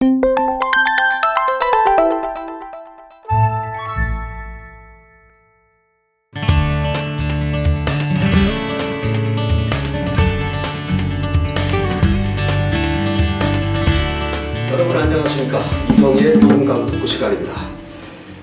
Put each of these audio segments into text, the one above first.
여러분 안녕하십니까. 이성희의 건강 토크 시간입니다.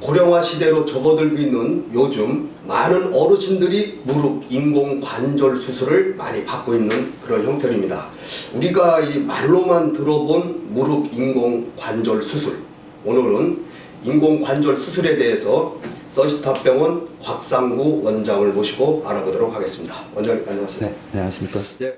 고령화 시대로 접어들고 있는 요즘 많은 어르신들이 무릎 인공관절 수술을 많이 받고 있는 그런 형편입니다. 우리가 이 말로만 들어본 무릎 인공관절 수술, 오늘은 인공관절 수술에 대해서 서시탑병원 곽상구 원장을 모시고 알아보도록 하겠습니다. 원장님 안녕하세요. 네, 안녕하십니까. 예.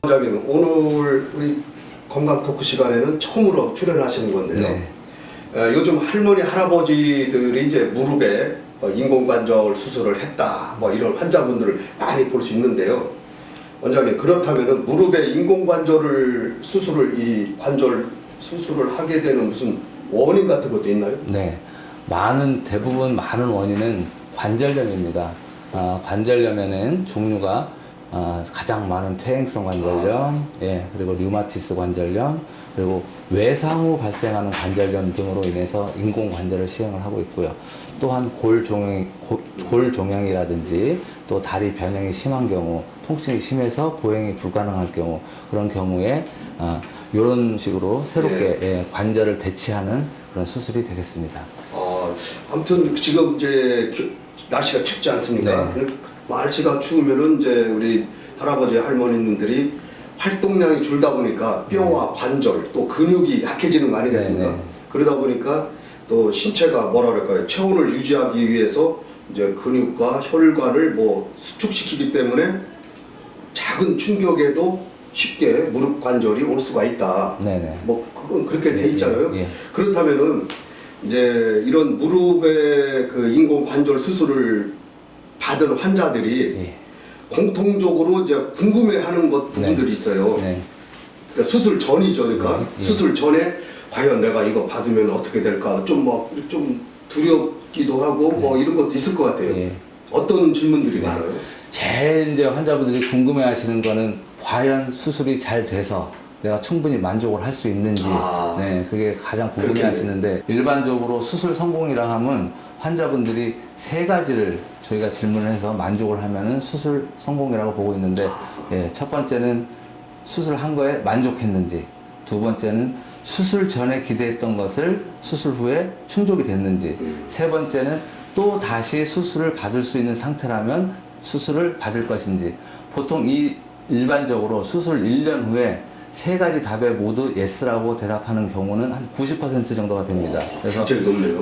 원장님, 오늘 우리 건강 토크 시간에는 처음으로 출연하시는 건데요. 네. 요즘 할머니 할아버지들이 이제 무릎에 인공관절 수술을 했다, 뭐 이런 환자분들을 많이 볼 수 있는데요. 원장님, 그렇다면은 무릎에 인공관절을 관절 수술을 하게 되는 무슨 원인 같은 것도 있나요? 네, 대부분 많은 원인은 관절염입니다. 관절염에는 종류가 가장 많은 퇴행성 관절염, 예, 그리고 류마티스 관절염, 그리고 외상 후 발생하는 관절염 등으로 인해서 인공관절을 시행을 하고 있고요. 또한 골종양이라든지 또 다리 변형이 심한 경우, 통증이 심해서 보행이 불가능할 경우, 그런 경우에 이런 식으로 새롭게 예, 관절을 대치하는 그런 수술이 되겠습니다. 아무튼 지금 이제 날씨가 춥지 않습니까? 네. 날씨가 추우면은 이제 우리 할아버지 할머니들이 활동량이 줄다 보니까 뼈와 관절 또 근육이 약해지는 거 아니겠습니까? 네, 네. 그러다 보니까 또 신체가 뭐라 그럴까요? 체온을 유지하기 위해서 이제 근육과 혈관을 뭐 수축시키기 때문에 작은 충격에도 쉽게 무릎 관절이 올 수가 있다. 네네. 뭐 그건 그렇게 돼 있잖아요. 예. 그렇다면은 이제 이런 무릎의 그 인공관절 수술을 받은 환자들이 예. 공통적으로 이제 궁금해하는 부분들이 있어요. 네. 그러니까 수술 전이죠. 그러니까 예. 수술 전에 과연 내가 이거 받으면 어떻게 될까? 좀 두렵기도 하고 뭐 이런 것도 있을 것 같아요. 예. 어떤 질문들이 많아요? 제일 이제 환자분들이 궁금해 하시는 거는 과연 수술이 잘 돼서 내가 충분히 만족을 할 수 있는지, 네, 그게 가장 궁금해 하시는데, 일반적으로 수술 성공이라 하면 환자분들이 세 가지를 저희가 질문을 해서 만족을 하면은 수술 성공이라고 보고 있는데, 예, 첫 번째는 수술한 거에 만족했는지, 두 번째는 수술 전에 기대했던 것을 수술 후에 충족이 됐는지, 세 번째는 또 다시 수술을 받을 수 있는 상태라면 수술을 받을 것인지. 보통 일반적으로 수술 1년 후에 세 가지 답에 모두 예스라고 대답하는 경우는 한 90% 정도가 됩니다. 그래서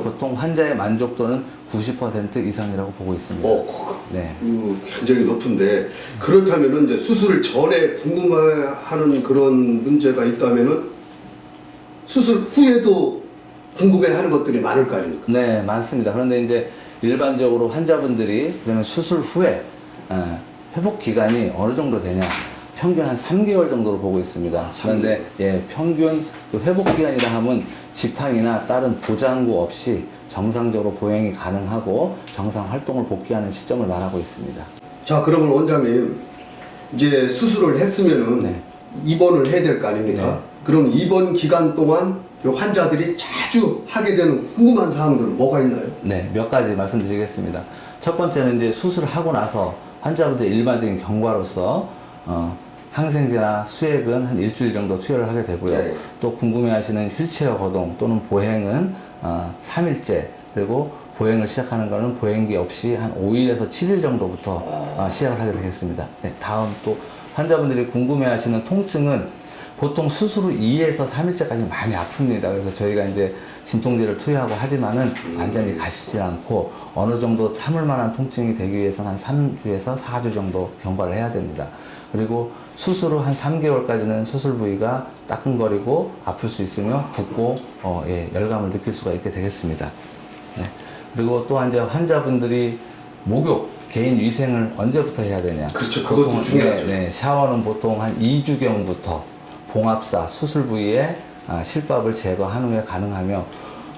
보통 환자의 만족도는 90% 이상이라고 보고 있습니다. 네. 굉장히 높은데, 그렇다면은 이제 수술 전에 궁금해하는 그런 문제가 있다면은 수술 후에도 궁금해하는 것들이 많을 거 아닙니까? 네, 많습니다. 그런데 이제 일반적으로 환자분들이 그러면 수술 후에 회복 기간이 어느 정도 되냐? 평균 한 3개월 정도로 보고 있습니다. 그런데 예, 평균 그 회복 기간이라 하면 지팡이나 다른 보장구 없이 정상적으로 보행이 가능하고 정상 활동을 복귀하는 시점을 말하고 있습니다. 자, 그러면 원장님, 이제 수술을 했으면은 네. 입원을 해야 될 거 아닙니까? 네. 그럼 입원 기간 동안 환자들이 자주 하게 되는 궁금한 사항들은 뭐가 있나요? 네, 몇 가지 말씀드리겠습니다. 첫 번째는 이제 수술하고 나서 환자분들의 일반적인 경과로서 항생제나 수액은 한 일주일 정도 투여를 하게 되고요. 네. 또 궁금해하시는 휠체어 거동 또는 보행은 3일째, 그리고 보행을 시작하는 것은 보행기 없이 한 5일에서 7일 정도부터 시작을 하게 되겠습니다. 네, 다음 또 환자분들이 궁금해하시는 통증은 보통 수술 후 2에서 3일째까지 많이 아픕니다. 그래서 저희가 이제 진통제를 투여하고 하지만은 완전히 가시지 않고 어느 정도 참을 만한 통증이 되기 위해서는 한 3주에서 4주 정도 경과를 해야 됩니다. 그리고 수술 후 한 3개월까지는 수술 부위가 따끔거리고 아플 수 있으며 붓고 예, 열감을 느낄 수가 있게 되겠습니다. 네. 그리고 또한 이제 환자분들이 목욕, 개인 위생을 언제부터 해야 되냐? 그렇죠. 그것도 중요하죠. 네, 샤워는 보통 한 2주경부터 봉합사 수술 부위에 실밥을 제거한 후에 가능하며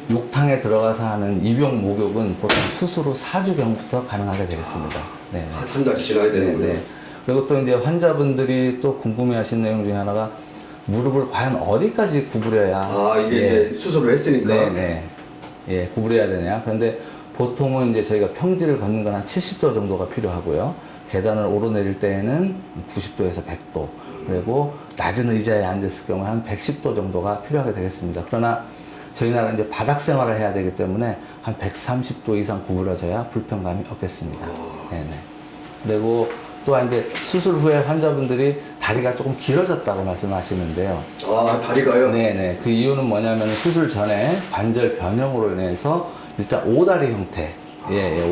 욕탕에 들어가서 하는 입용 목욕은 보통 수술 후 4주 경부터 가능하게 되겠습니다. 네. 한 달이 지나야 되는군요. 네. 그리고 또 이제 환자분들이 또 궁금해하시는 내용 중에 하나가 무릎을 과연 어디까지 구부려야 이게 이제 수술을 했으니까. 네네. 예, 구부려야 되냐. 그런데 보통은 이제 저희가 평지를 걷는 건 한 70도 정도가 필요하고요. 계단을 오르내릴 때에는 90도에서 100도. 그리고 낮은 의자에 앉았을 경우 한 110도 정도가 필요하게 되겠습니다. 그러나 저희 나라는 이제 바닥 생활을 해야 되기 때문에 한 130도 이상 구부러져야 불편감이 없겠습니다. 네네. 그리고 또한 이제 수술 후에 환자분들이 다리가 조금 길어졌다고 말씀하시는데요. 다리가요? 네네. 그 이유는 뭐냐면 수술 전에 관절 변형으로 인해서 일단 오다리 형태,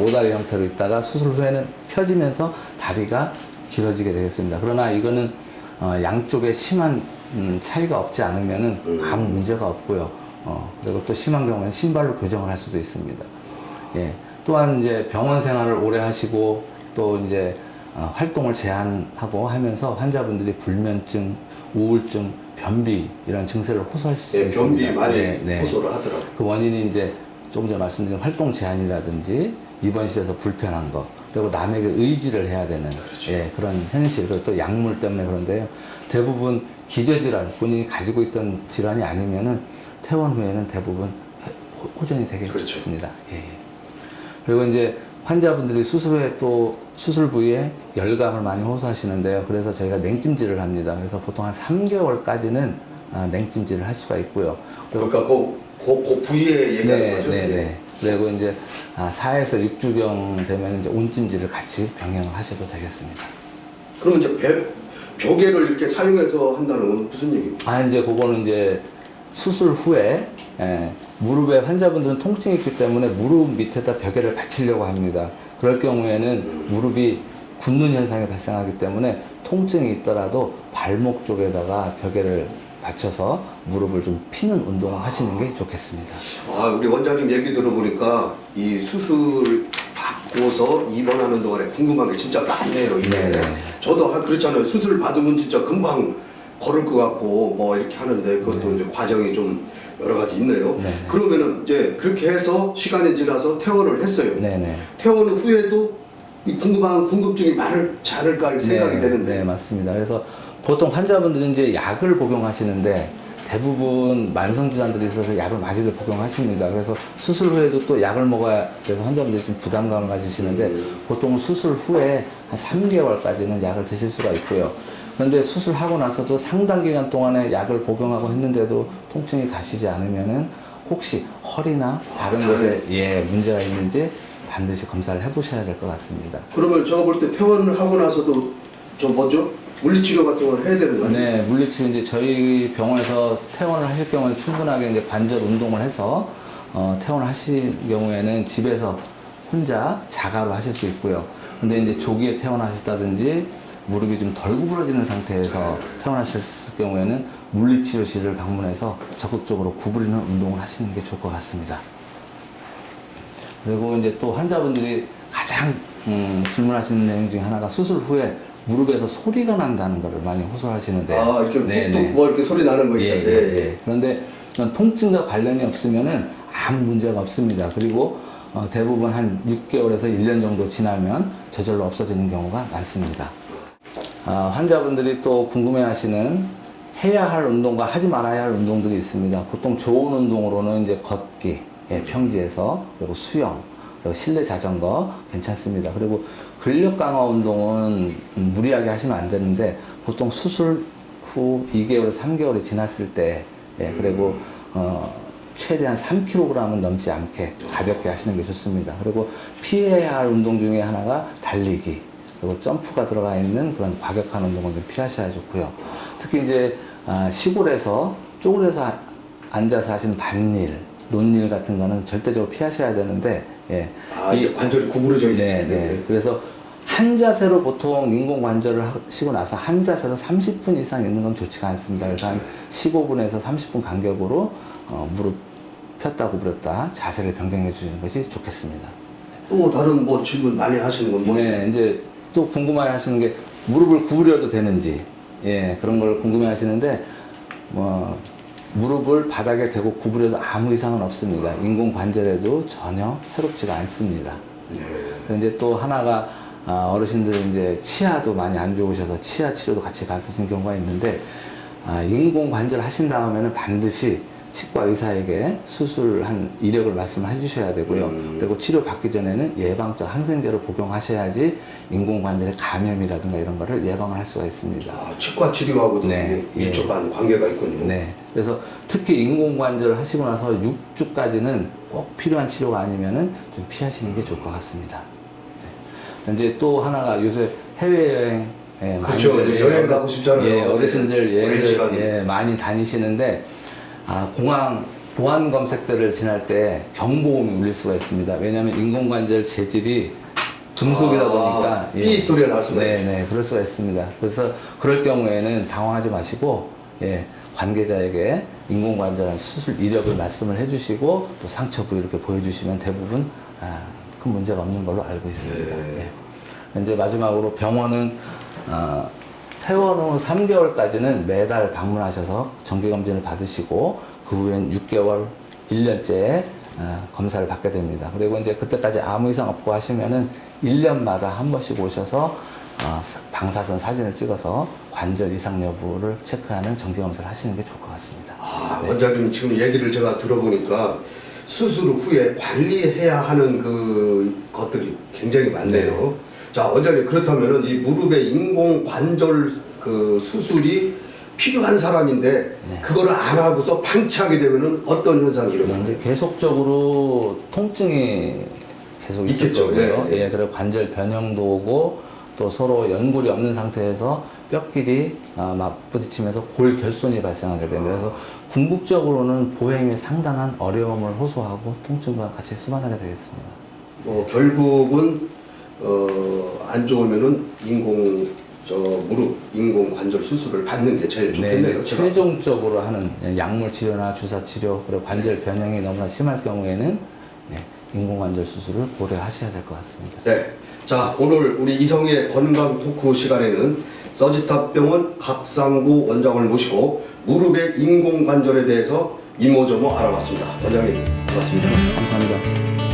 오다리 형태로 있다가 수술 후에는 펴지면서 다리가 길어지게 되겠습니다. 그러나 이거는 양쪽에 심한 차이가 없지 않으면은 아무 문제가 없고요. 그리고 또 심한 경우에는 신발로 교정을 할 수도 있습니다. 예. 또한 이제 병원 생활을 오래 하시고 또 이제 활동을 제한하고 하면서 환자분들이 불면증, 우울증, 변비 이런 증세를 호소하실 수 있습니다. 변비 많이 호소를 하더라고요. 그 원인이 이제 조금 전에 말씀드린 활동 제한이라든지 입원실에서 불편한 거, 그리고 남에게 의지를 해야 되는 그런 현실, 그리고 또 약물 때문에 그런데요. 대부분 기저질환, 본인이 가지고 있던 질환이 아니면은 퇴원 후에는 대부분 호전이 되겠습니다. 그리고 이제 환자분들이 수술 후에 또 수술 부위에 열감을 많이 호소하시는데요. 그래서 저희가 냉찜질을 합니다. 그래서 보통 한 3개월까지는 냉찜질을 할 수가 있고요. 그러니까 그 부위에 얘기하는 거죠? 네. 그리고 이제 4에서 6주경 되면 이제 온찜질을 같이 병행을 하셔도 되겠습니다. 그럼 이제 벽에를 이렇게 사용해서 한다는 건 무슨 얘기입니까? 이제 그거는 이제 수술 후에 무릎에 환자분들은 통증이 있기 때문에 무릎 밑에다 벽에를 받치려고 합니다. 그럴 경우에는 무릎이 굳는 현상이 발생하기 때문에 통증이 있더라도 발목 쪽에다가 벽에를 받쳐서 무릎을 좀 피는 운동을 하시는 게 좋겠습니다. 우리 원장님 얘기 들어보니까 이 수술 받고서 입원하는 동안에 궁금한 게 진짜 많네요. 이게. 저도 그렇잖아요. 수술 받으면 진짜 금방 걸을 것 같고 뭐 이렇게 하는데 그것도 이제 과정이 좀 여러 가지 있네요. 그러면은 이제 그렇게 해서 시간이 지나서 퇴원을 했어요. 퇴원 후에도 이 궁금증이 많지 않을까 생각이 되는데. 네, 맞습니다. 그래서 보통 환자분들은 이제 약을 복용하시는데 대부분 만성질환들이 있어서 약을 많이들 복용하십니다. 그래서 수술 후에도 또 약을 먹어야 돼서 환자분들이 좀 부담감을 가지시는데 보통 수술 후에 한 3개월까지는 약을 드실 수가 있고요. 그런데 수술하고 나서도 상당 기간 동안에 약을 복용하고 했는데도 통증이 가시지 않으면은 혹시 허리나 다른 것에 문제가 있는지 반드시 검사를 해보셔야 될 것 같습니다. 그러면 제가 볼 때 퇴원을 하고 나서도 물리치료 같은 걸 해야 되는 거 아니에요? 네, 물리치료 이제 저희 병원에서 퇴원을 하실 경우에 충분하게 이제 관절 운동을 해서 퇴원을 하실 경우에는 집에서 혼자 자가로 하실 수 있고요. 근데 이제 조기에 퇴원하셨다든지 무릎이 좀 덜 구부러지는 상태에서 퇴원하셨을 경우에는 물리치료실을 방문해서 적극적으로 구부리는 운동을 하시는 게 좋을 것 같습니다. 그리고 이제 또 환자분들이 가장 질문하시는 내용 중에 하나가 수술 후에 무릎에서 소리가 난다는 것을 많이 호소하시는데. 이렇게 뚝뚝 뭐 이렇게 소리 나는 거 있잖아요. 그런데 통증과 관련이 없으면은 아무 문제가 없습니다. 그리고 대부분 한 6개월에서 1년 정도 지나면 저절로 없어지는 경우가 많습니다. 환자분들이 또 궁금해하시는 해야 할 운동과 하지 말아야 할 운동들이 있습니다. 보통 좋은 운동으로는 이제 걷기, 평지에서, 그리고 수영, 그리고 실내 자전거 괜찮습니다. 그리고 근력 강화 운동은 무리하게 하시면 안 되는데 보통 수술 후 2개월, 3개월이 지났을 때 그리고 최대한 3kg은 넘지 않게 가볍게 하시는 게 좋습니다. 그리고 피해야 할 운동 중에 하나가 달리기, 그리고 점프가 들어가 있는 그런 과격한 운동을 좀 피하셔야 좋고요. 특히 이제 시골에서 쪼그려서 앉아서 하시는 밭일, 논일 같은 거는 절대적으로 피하셔야 되는데, 이게 관절이 구부러져 있어요. 그래서 한 자세로 보통 인공 관절을 하시고 나서 한 자세로 30분 이상 있는 건 좋지가 않습니다. 그래서 한 15분에서 30분 간격으로 무릎 폈다 구부렸다 자세를 변경해 주시는 것이 좋겠습니다. 또 다른 질문 많이 하시는 건 뭐예요? 이제 또 궁금해 하시는 게 무릎을 구부려도 되는지, 그런 걸 궁금해 하시는데, 무릎을 바닥에 대고 구부려도 아무 이상은 없습니다. 인공관절에도 전혀 해롭지가 않습니다. 이제 또 하나가 어르신들 이제 치아도 많이 안 좋으셔서 치아 치료도 같이 받으시는 경우가 있는데 인공관절 하신 다음에는 반드시 치과 의사에게 수술한 이력을 말씀해 주셔야 되고요. 그리고 치료 받기 전에는 예방적 항생제를 복용하셔야지 인공관절의 감염이라든가 이런 거를 예방을 할 수가 있습니다. 치과 치료하고도 네, 밀접한 관계가 있군요. 네. 그래서 특히 인공관절을 하시고 나서 6주까지는 꼭 필요한 치료가 아니면은 좀 피하시는 게 좋을 것 같습니다. 네. 이제 또 하나가 요새 해외여행 그렇죠. 많이들 여행 가고 싶잖아요. 예, 어르신들 오랜 시간이. 여행을 많이 다니시는데 공항 보안 검색대를 지날 때 경보음이 울릴 수가 있습니다. 왜냐하면 인공관절 재질이 금속이다 보니까 삐 소리가 날 수가 있죠. 네, 그럴 수가 있습니다. 그래서 그럴 경우에는 당황하지 마시고 관계자에게 인공관절 수술 이력을 말씀을 해주시고 또 상처 부위 이렇게 보여주시면 대부분 큰 문제가 없는 걸로 알고 있습니다. 네. 이제 마지막으로 병원은 퇴원 후 3개월까지는 매달 방문하셔서 정기검진을 받으시고 그 후엔 6개월, 1년째 검사를 받게 됩니다. 그리고 이제 그때까지 아무 이상 없고 하시면은 1년마다 한 번씩 오셔서 방사선 사진을 찍어서 관절 이상 여부를 체크하는 정기검사를 하시는 게 좋을 것 같습니다. 네. 원장님 지금 얘기를 제가 들어보니까 수술 후에 관리해야 하는 그 것들이 굉장히 많네요. 자, 원장님 그렇다면은 이 무릎의 인공관절 그 수술이 필요한 사람인데 그거를 안 하고서 방치하게 되면은 어떤 현상이 일어나요? 이제 계속적으로 통증이 계속 있을 있겠죠. 거고요. 네. 그리고 관절 변형도 오고 또 서로 연골이 없는 상태에서 뼈끼리 맞부딪히면서 골결손이 발생하게 됩니다. 그래서 궁극적으로는 보행에 상당한 어려움을 호소하고 통증과 같이 수반하게 되겠습니다. 결국은 안 좋으면은 무릎 인공관절 수술을 받는 게 제일 좋겠네요. 최종적으로 하는 약물 치료나 주사 치료 그리고 관절 변형이 너무나 심할 경우에는 인공관절 수술을 고려하셔야 될 것 같습니다. 네. 자, 오늘 우리 이성의 건강 토크 시간에는 서지탑병원 각상구 원장을 모시고 무릎의 인공관절에 대해서 이모저모 알아봤습니다. 원장님, 고맙습니다. 감사합니다.